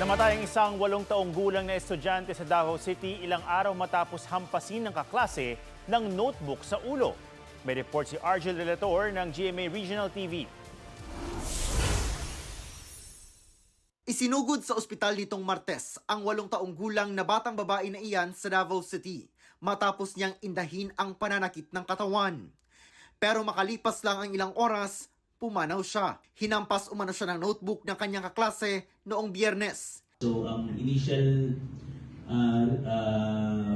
Namatay ang isang 8 taong gulang na estudyante sa Davao City ilang araw matapos hampasin ng kaklase ng notebook sa ulo. May report si Argel Relator ng GMA Regional TV. Isinugod sa ospital nitong Martes ang 8 taong gulang na batang babae na iyan sa Davao City matapos niyang indahin ang pananakit ng katawan. Pero makalipas lang ang ilang oras, pumanaw siya. Hinampas umano siya ng notebook ng kanyang kaklase noong Biyernes. So ang initial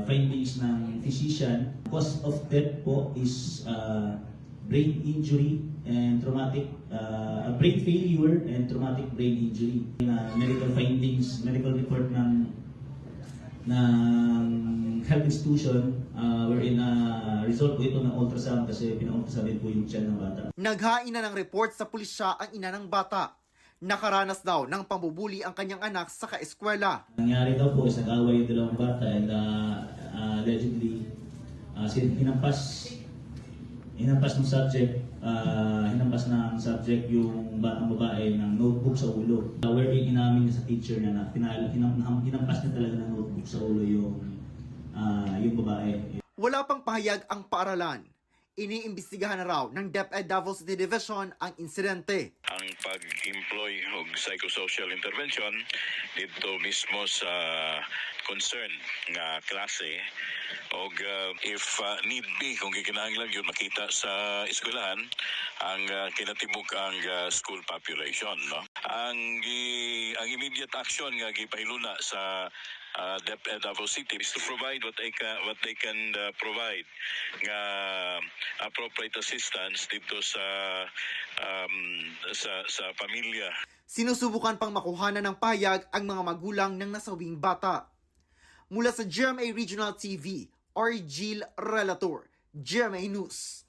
findings ng physician, cause of death po is brain injury and traumatic brain failure and traumatic brain injury. Medical findings, medical report ng health institution wherein result po ito ng ultrasound kasi pina-ultrasound po yung tiyan ng bata. Naghain na ng report sa pulisya ang ina ng bata. Nakaranas daw ng pambubuli ang kanyang anak sa kaeskwela. Nangyari daw po is nag-away yung dalawang bata and allegedly hinampas ng subject yung batang babae ng notebook sa ulo. Wherein inamin niya sa teacher na hinampas niya talaga ng notebook sa ulo yung babae. Wala pang pahayag ang paaralan. Iniimbestigahan na raw ng DepEd Davao City Division ang insidente. Ang pag-employ og psychosocial intervention dito mismo sa concern nga klase og if need be kung gikinahanglan yun makita sa eskwelahan ang kinatibuk ang school population, no. Ang immediate action nga gipahiluna sa DepEd Davao City is to provide what they can provide nga appropriate assistance dito sa pamilya. Sinusubukan pang makuhanan ng payag ang mga magulang ng nasawing bata. Mula sa GMA Regional TV, Argel Relator, GMA News.